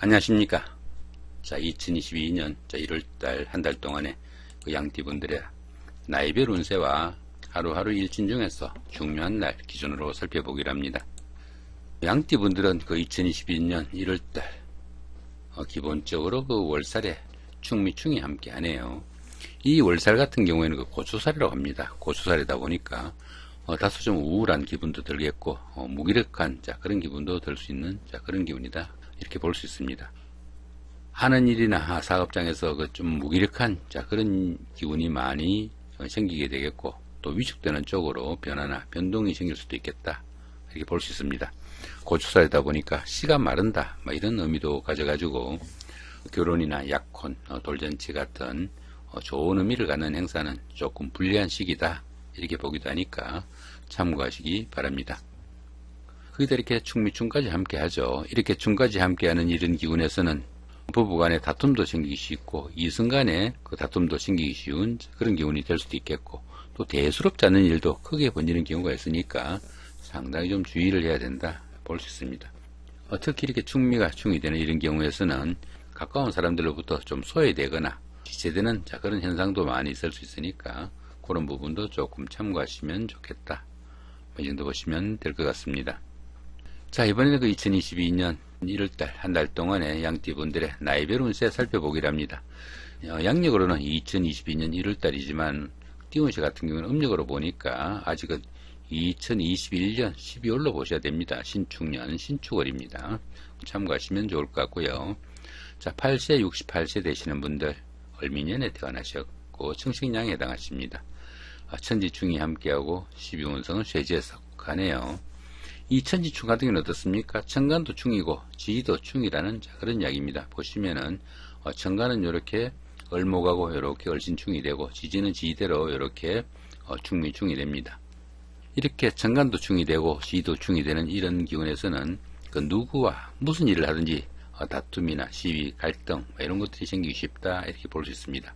안녕하십니까. 자, 2022년 1월달 한 달 동안의 그 양띠분들의 나이별 운세와 하루하루 일진 중에서 중요한 날 기준으로 살펴보기로 합니다. 양띠분들은 그 2022년 1월달 기본적으로 그 월살에 충미충이 함께 하네요. 이 월살 같은 경우에는 그 고추살이라고 합니다. 고추살이다 보니까 다소 좀 우울한 기분도 들겠고 무기력한 그런 기분도 들 수 있는 그런 기분이다, 이렇게 볼 수 있습니다. 하는 일이나 사업장에서 그 좀 무기력한 그런 기운이 많이 생기게 되겠고, 또 위축되는 쪽으로 변화나 변동이 생길 수도 있겠다, 이렇게 볼 수 있습니다. 고추살이다 보니까 씨가 마른다, 이런 의미도 가져가지고 결혼이나 약혼, 돌잔치 같은 좋은 의미를 갖는 행사는 조금 불리한 시기다, 이렇게 보기도 하니까 참고하시기 바랍니다. 거기다 이렇게 충미충까지 함께 하죠. 이렇게 충까지 함께하는 이런 기운에서는 부부간에 다툼도 생기기 쉽고 이성간에 그 다툼도 생기기 쉬운 그런 기운이 될 수도 있겠고, 또 대수롭지 않은 일도 크게 번지는 경우가 있으니까 상당히 좀 주의를 해야 된다, 볼 수 있습니다. 특히 이렇게 충미가 충이 되는 이런 경우에서는 가까운 사람들로부터 좀 소외되거나 지체되는 그런 현상도 많이 있을 수 있으니까 그런 부분도 조금 참고하시면 좋겠다, 이 정도 보시면 될 것 같습니다. 자, 이번에는 그 2022년 1월달 한 달 동안의 양띠분들의 나이별 운세 살펴보기로 합니다. 양력으로는 2022년 1월달이지만 띠운세 같은 경우는 음력으로 보니까 아직은 2021년 12월로 보셔야 됩니다. 신축년 신축월입니다. 참고하시면 좋을 것 같고요. 자, 8세 68세 되시는 분들 을미년에 태어나셨고 청식량에 해당하십니다. 천지충이 함께하고 12운성은 쇠지에 속하네요. 이 천지충 같은 경우는 어떻습니까? 천간도 충이고 지지도 충이라는 그런 이야기입니다. 보시면은 천간은 이렇게 을목하고 이렇게 을신충이 되고 지지는 지지대로 이렇게 충미충이 됩니다. 이렇게 천간도 충이 되고 지지도 충이 되는 이런 기운에서는 그 누구와 무슨 일을 하든지 다툼이나 시비, 갈등 이런 것들이 생기기 쉽다, 이렇게 볼 수 있습니다.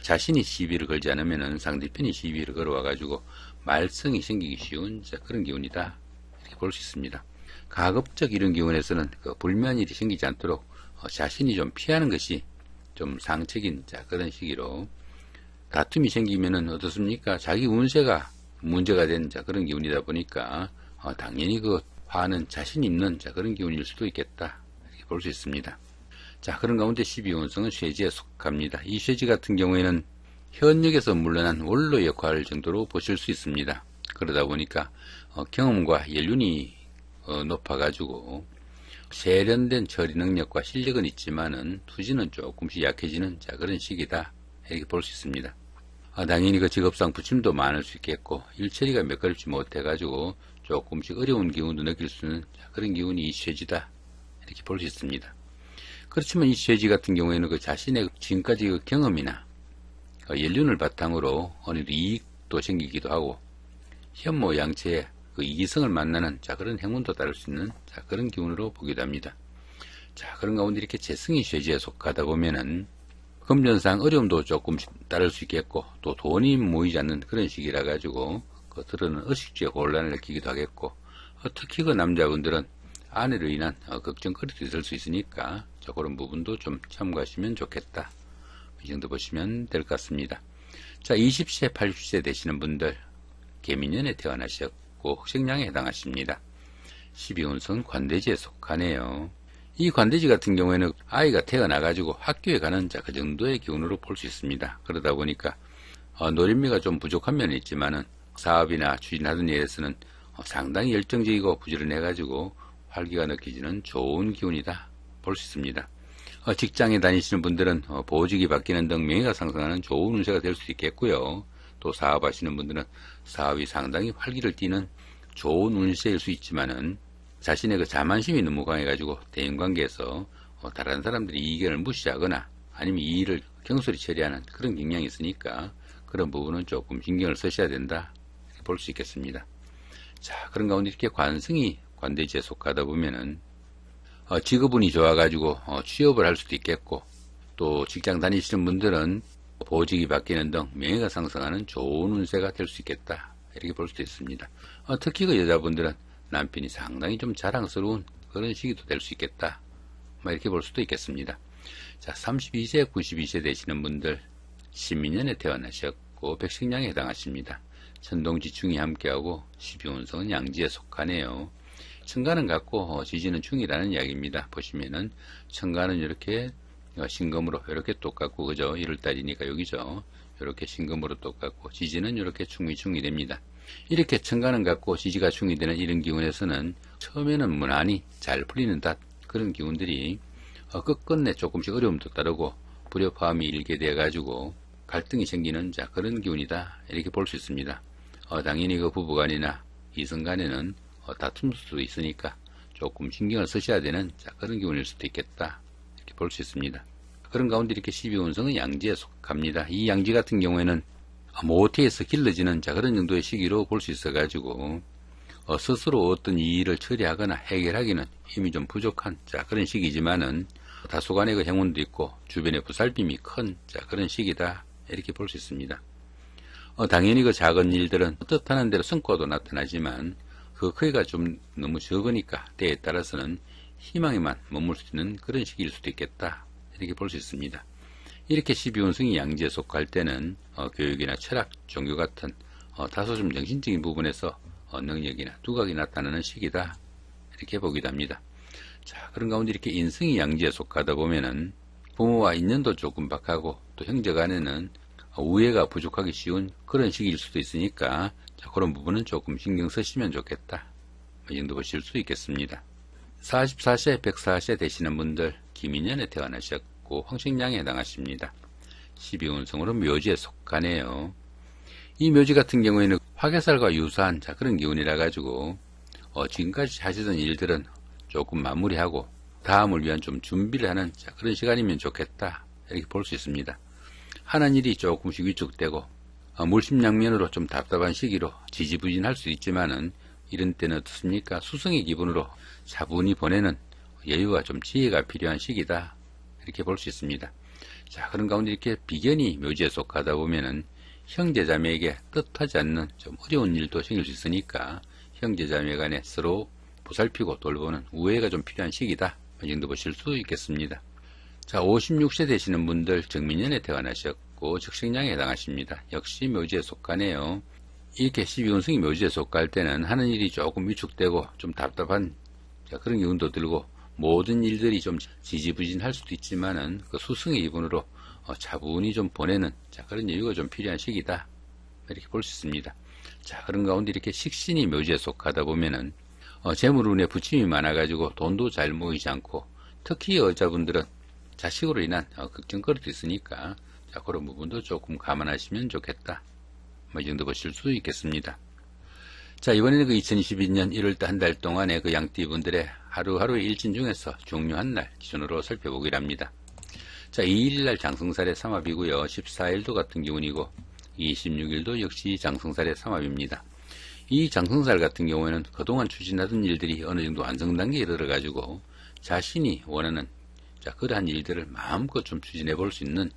자신이 시비를 걸지 않으면 상대편이 시비를 걸어와 가지고 말썽이 생기기 쉬운 그런 기운이다, 이렇게 볼 수 있습니다. 가급적 이런 기운에서는 그 불미한 일이 생기지 않도록 자신이 좀 피하는 것이 좀 상책인 그런 시기로, 다툼이 생기면은 어떻습니까? 자기 운세가 문제가 된 그런 기운이다 보니까 당연히 그 화는 자신 있는 그런 기운일 수도 있겠다, 이렇게 볼 수 있습니다. 자, 그런 가운데 12운성은 쇠지에 속합니다. 이 쇠지 같은 경우에는 현역에서 물러난 원로 역할 정도로 보실 수 있습니다. 그러다 보니까 경험과 연륜이 높아가지고 세련된 처리 능력과 실력은 있지만은 투지는 조금씩 약해지는 그런 시기다, 이렇게 볼 수 있습니다. 당연히 그 직업상 부침도 많을 수 있겠고 일처리가 매끄럽지 못해가지고 조금씩 어려운 기운도 느낄 수 있는 그런 기운이 이 쇠지다, 이렇게 볼 수 있습니다. 그렇지만 이 쇠지 같은 경우에는 그 자신의 지금까지 그 경험이나 연륜을 바탕으로 어느 이익도 생기기도 하고 현모 양체의 그 이성을 만나는 그런 행운도 따를 수 있는 그런 기운으로 보기도 합니다. 자, 그런 가운데 이렇게 재성이 쇠지에 속하다 보면은 금전상 어려움도 조금씩 따를 수 있겠고, 또 돈이 모이지 않는 그런 시기라 가지고 겉으로는 의식주의 곤란을 느끼기도 하겠고, 특히 그 남자분들은 아내로 인한 걱정거리도 있을 수 있으니까 그런 부분도 좀 참고하시면 좋겠다, 이 정도 보시면 될 것 같습니다. 자, 20세 80세 되시는 분들 개미년에 태어나셨고 흑색량에 해당하십니다. 12운성 관대지에 속하네요. 이 관대지 같은 경우에는 아이가 태어나가지고 학교에 가는 그 정도의 기운으로 볼 수 있습니다. 그러다 보니까 노련미가 좀 부족한 면이 있지만은 사업이나 추진하던 일에서는 상당히 열정적이고 부지런해가지고 활기가 느껴지는 좋은 기운이다, 볼 수 있습니다. 직장에 다니시는 분들은 보직이 바뀌는 등 명예가 상승하는 좋은 운세가 될 수 있겠고요. 또 사업하시는 분들은 사업이 상당히 활기를 띠는 좋은 운세일 수 있지만은 자신의 그 자만심이 너무 강해가지고 대인관계에서 다른 사람들이 이 의견을 무시하거나 아니면 이 일을 경솔히 처리하는 그런 경향이 있으니까 그런 부분은 조금 신경을 쓰셔야 된다, 이렇게 볼 수 있겠습니다. 자, 그런 가운데 이렇게 관성이 관대지에 속하다 보면은 직업운이 좋아가지고 취업을 할 수도 있겠고, 또 직장 다니시는 분들은 보직이 바뀌는 등 명예가 상승하는 좋은 운세가 될 수 있겠다, 이렇게 볼 수도 있습니다. 특히 그 여자분들은 남편이 상당히 좀 자랑스러운 그런 시기도 될 수 있겠다, 이렇게 볼 수도 있겠습니다. 자, 32세, 92세 되시는 분들, 신민년에 태어나셨고 백식량에 해당하십니다. 천동지 중이 함께하고 12운성은 양지에 속하네요. 천간은 같고 지지는 중이라는 이야기입니다. 보시면은 천간은 이렇게 신금으로 이렇게 똑같고, 그죠? 1월달이니까 여기죠. 이렇게 신금으로 똑같고, 지지는 이렇게 중이 됩니다. 이렇게 천간은 같고 지지가 중이 되는 이런 기운에서는 처음에는 무난히 잘 풀리는 그런 기운들이 끝끝내 조금씩 어려움도 따르고 불협화음이 일게 돼 가지고 갈등이 생기는 그런 기운이다, 이렇게 볼 수 있습니다. 당연히 그 부부간이나 이성간에는 다툼 수도 있으니까 조금 신경을 쓰셔야 되는 그런 기운일 수도 있겠다, 이렇게 볼 수 있습니다. 그런 가운데 이렇게 12운성은 양지에 속합니다. 이 양지 같은 경우에는 모태에서 길러지는 그런 정도의 시기로 볼 수 있어 가지고 스스로 어떤 일을 처리하거나 해결하기는 힘이 좀 부족한 그런 시기지만은 다소간의 그 행운도 있고 주변의 보살핌이 큰 그런 시기다, 이렇게 볼 수 있습니다. 당연히 그 작은 일들은 뜻하는 대로 성과도 나타나지만 그 크기가 좀 너무 적으니까 때에 따라서는 희망에만 머물 수 있는 그런 시기일 수도 있겠다, 이렇게 볼 수 있습니다. 이렇게 12운성이 양지에 속할 때는 교육이나 철학, 종교 같은 다소 좀 정신적인 부분에서 능력이나 두각이 나타나는 시기다, 이렇게 보기도 합니다. 자, 그런 가운데 이렇게 인성이 양지에 속하다 보면은 부모와 인연도 조금 박하고 또 형제간에는 우애가 부족하기 쉬운 그런 시기일 수도 있으니까 그런 부분은 조금 신경 쓰시면 좋겠다, 이 정도 보실 수 있겠습니다. 44세, 104세 되시는 분들, 기민년에 태어나셨고 황식량에 해당하십니다. 12운성으로 묘지에 속하네요. 이 묘지 같은 경우에는 화개살과 유사한 그런 기운이라 가지고 지금까지 하시던 일들은 조금 마무리하고 다음을 위한 좀 준비를 하는 그런 시간이면 좋겠다, 이렇게 볼 수 있습니다. 하는 일이 조금씩 위축되고 물심양면으로 좀 답답한 시기로 지지부진할 수 있지만은 이런 때는 어떻습니까? 수성의 기분으로 차분히 보내는 여유와 좀 지혜가 필요한 시기다, 이렇게 볼 수 있습니다. 자, 그런 가운데 이렇게 비견이 묘지에 속하다 보면은 형제자매에게 뜻하지 않는 좀 어려운 일도 생길 수 있으니까 형제자매 간에 서로 보살피고 돌보는 우애가 좀 필요한 시기다, 이 정도 보실 수 있겠습니다. 자, 56세 되시는 분들, 정민년에 태어나셨고 적식량에 해당하십니다. 역시 묘지에 속하네요. 이렇게 12운성이 묘지에 속할 때는 하는 일이 조금 위축되고 좀 답답한 그런 기운도 들고 모든 일들이 좀 지지부진할 수도 있지만은 그 수성의 기분으로 차분히 좀 보내는 그런 여유가 좀 필요한 시기다, 이렇게 볼 수 있습니다. 자, 그런 가운데 이렇게 식신이 묘지에 속하다 보면은 재물운에 부침이 많아가지고 돈도 잘 모이지 않고, 특히 여자분들은 자식으로 인한 걱정거리도 있으니까 그런 부분도 조금 감안하시면 좋겠다, 이 정도 보실 수 있겠습니다. 자, 이번에는 그 2022년 1월달 한 달 동안의 그 양띠분들의 하루하루의 일진 중에서 중요한 날 기준으로 살펴보기로 합니다. 자, 2일날 장성살의 삼합이고요. 14일도 같은 기운이고 26일도 역시 장성살의 삼합입니다. 이 장성살 같은 경우에는 그동안 추진하던 일들이 어느 정도 완성 단계에 이르러가지고 자신이 원하는 그러한 일들을 마음껏 좀 추진해 볼 수 있는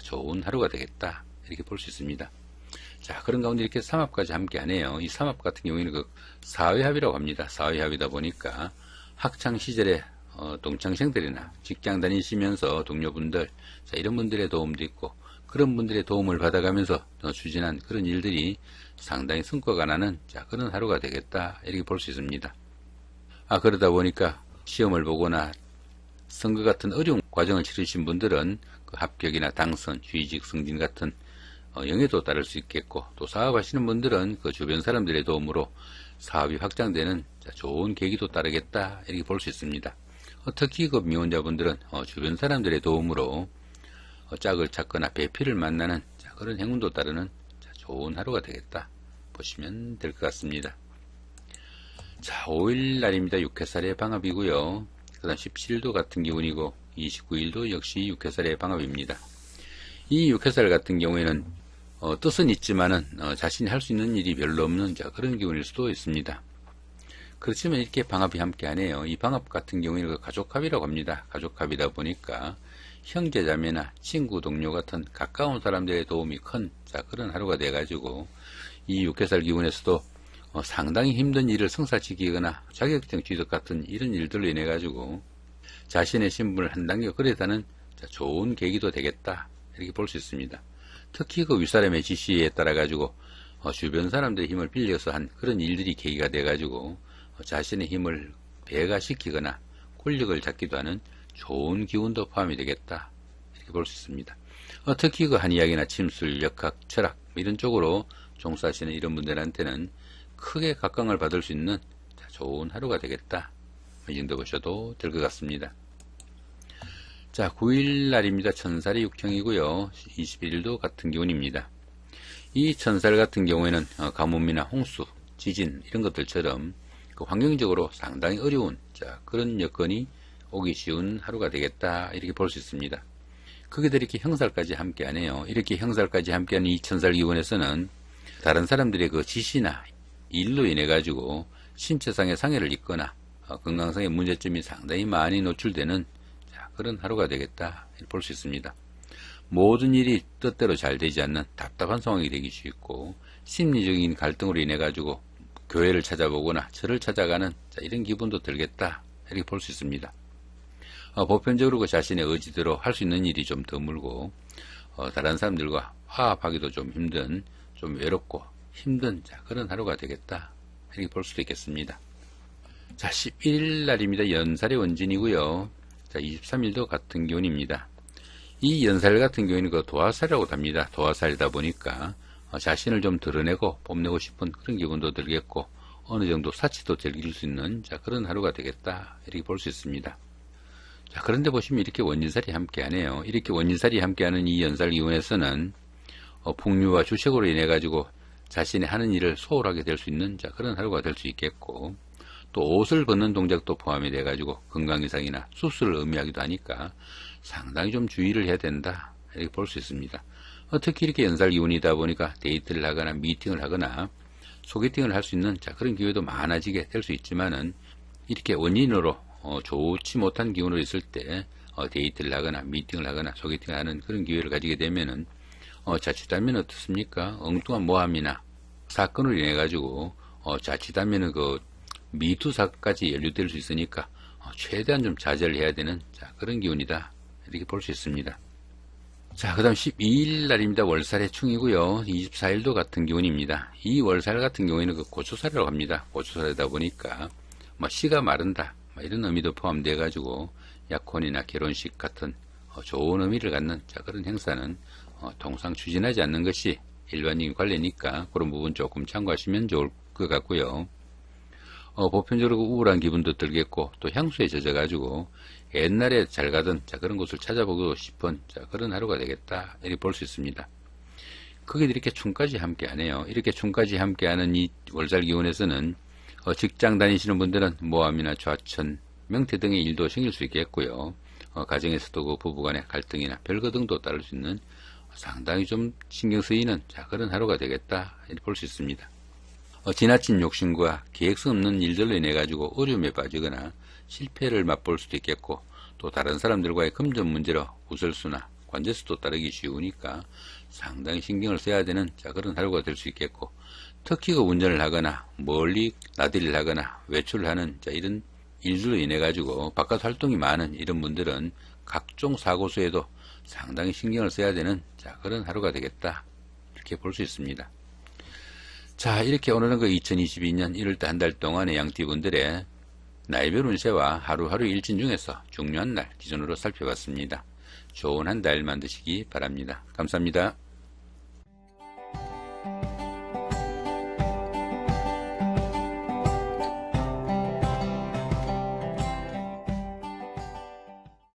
좋은 하루가 되겠다, 이렇게 볼 수 있습니다. 자, 그런 가운데 이렇게 삼합까지 함께 하네요. 이 삼합 같은 경우에는 그 사회합이라고 합니다. 사회합이다 보니까 학창 시절에 동창생들이나 직장 다니시면서 동료분들, 이런 분들의 도움도 있고 그런 분들의 도움을 받아가면서 추진한 그런 일들이 상당히 성과가 나는 그런 하루가 되겠다, 이렇게 볼 수 있습니다. 그러다 보니까 시험을 보거나 선거 같은 어려운 과정을 치르신 분들은 그 합격이나 당선, 취직, 승진 같은 영예도 따를 수 있겠고, 또 사업하시는 분들은 그 주변 사람들의 도움으로 사업이 확장되는 좋은 계기도 따르겠다, 이렇게 볼 수 있습니다. 특히 그 미혼자분들은 주변 사람들의 도움으로 짝을 찾거나 배필을 만나는 그런 행운도 따르는 좋은 하루가 되겠다 보시면 될 것 같습니다. 자, 5일 날입니다. 6회살의 방합이고요. 그 다음 17일도 같은 기운이고 29일도 역시 6회살의 방합입니다. 이 6회살 같은 경우에는 뜻은 있지만은 자신이 할 수 있는 일이 별로 없는 그런 기운일 수도 있습니다. 그렇지만 이렇게 방합이 함께 하네요. 이 방합 같은 경우에는 그 가족합이라고 합니다. 가족합이다 보니까 형제자매나 친구, 동료 같은 가까운 사람들의 도움이 큰 그런 하루가 돼가지고 이 6회살 기운에서도 상당히 힘든 일을 성사시키거나 자격증 취득 같은 이런 일들로 인해 가지고 자신의 신분을 한 단계 업그레이드하는 좋은 계기도 되겠다, 이렇게 볼 수 있습니다. 특히 그 윗사람의 지시에 따라 가지고 주변 사람들의 힘을 빌려서 한 그런 일들이 계기가 돼 가지고 자신의 힘을 배가시키거나 권력을 잡기도 하는 좋은 기운도 포함이 되겠다, 이렇게 볼 수 있습니다. 특히 그 한의학이나 침술, 역학, 철학 이런 쪽으로 종사하시는 이런 분들한테는 크게 각광을 받을 수 있는 좋은 하루가 되겠다, 이 정도 보셔도 될 것 같습니다. 자, 9일 날입니다. 천살이 육형이고요. 21일도 같은 기운입니다. 이 천살 같은 경우에는 가뭄이나 홍수, 지진 이런 것들처럼 그 환경적으로 상당히 어려운 그런 여건이 오기 쉬운 하루가 되겠다, 이렇게 볼 수 있습니다. 거기다 이렇게 형살까지 함께하네요. 이렇게 형살까지 함께하는 이 천살 기운에서는 다른 사람들의 그 지시나 일로 인해 가지고 신체상의 상해를 입거나 건강상의 문제점이 상당히 많이 노출되는 그런 하루가 되겠다, 볼 수 있습니다. 모든 일이 뜻대로 잘 되지 않는 답답한 상황이 되기 쉽고 심리적인 갈등으로 인해 가지고 교회를 찾아보거나 절을 찾아가는 이런 기분도 들겠다, 이렇게 볼 수 있습니다. 보편적으로 그 자신의 의지대로 할 수 있는 일이 좀 드물고 다른 사람들과 화합하기도 좀 힘든, 좀 외롭고 힘든 그런 하루가 되겠다, 이렇게 볼 수도 있겠습니다. 자, 11일 날입니다. 연살의 원진이고요. 자, 23일도 같은 기운입니다. 이 연살 같은 경우에는 그 도화살이라고 합니다. 도화살이다 보니까 자신을 좀 드러내고 뽐내고 싶은 그런 기분도 들겠고 어느 정도 사치도 즐길 수 있는 그런 하루가 되겠다, 이렇게 볼 수 있습니다. 자, 그런데 보시면 이렇게 원진살이 함께하네요. 이렇게 원진살이 함께하는 이 연살 기운에서는 풍류와 주식으로 인해 가지고 자신의 하는 일을 소홀하게 될 수 있는 그런 하루가 될 수 있겠고, 또 옷을 벗는 동작도 포함이 돼 가지고 건강 이상이나 수술을 의미하기도 하니까 상당히 좀 주의를 해야 된다, 이렇게 볼 수 있습니다. 특히 이렇게 연살 기운이다 보니까 데이트를 하거나 미팅을 하거나 소개팅을 할 수 있는 그런 기회도 많아지게 될 수 있지만은 이렇게 원인으로 좋지 못한 기운으로 있을 때 데이트를 하거나 미팅을 하거나 소개팅을 하는 그런 기회를 가지게 되면은 자칫하면 어떻습니까? 엉뚱한 모함이나 사건으로 인해 가지고 자칫하면은 그 미투사까지 연루될 수 있으니까 최대한 좀 자제를 해야 되는 그런 기운이다, 이렇게 볼 수 있습니다. 자, 그 다음 12일 날입니다. 월살의 충이고요. 24일도 같은 기운입니다. 이 월살 같은 경우에는 그 고추살이라고 합니다. 고추살이다 보니까 씨가 마른다, 이런 의미도 포함되어 가지고 약혼이나 결혼식 같은 좋은 의미를 갖는 그런 행사는 통상 추진하지 않는 것이 일반적인 관례니까 그런 부분 조금 참고하시면 좋을 것 같고요. 보편적으로 우울한 기분도 들겠고 또 향수에 젖어가지고 옛날에 잘 가던 그런 곳을 찾아보고 싶은 그런 하루가 되겠다, 이렇게 볼 수 있습니다. 거기에 이렇게 충까지 함께하네요. 이렇게 충까지 함께하는 이 월살 기운에서는 직장 다니시는 분들은 모함이나 좌천, 명태 등의 일도 생길 수 있겠고요. 가정에서도 그 부부간의 갈등이나 별거 등도 따를 수 있는 상당히 좀 신경 쓰이는 그런 하루가 되겠다, 이렇게 볼 수 있습니다. 지나친 욕심과 계획성 없는 일들로 인해 가지고 어려움에 빠지거나 실패를 맛볼 수도 있겠고 또 다른 사람들과의 금전 문제로 구설수나 관제수도 따르기 쉬우니까 상당히 신경을 써야 되는 그런 하루가 될 수 있겠고, 특히 그 운전을 하거나 멀리 나들이를 하거나 외출을 하는 이런 일들로 인해 가지고 바깥 활동이 많은 이런 분들은 각종 사고수에도 상당히 신경을 써야 되는 그런 하루가 되겠다, 이렇게 볼 수 있습니다. 자, 이렇게 오늘은 그 2022년 1월달 한 달 동안의 양띠분들의 날별 운세와 하루하루 일진 중에서 중요한 날 기준으로 살펴봤습니다. 좋은 한 달 만드시기 바랍니다. 감사합니다.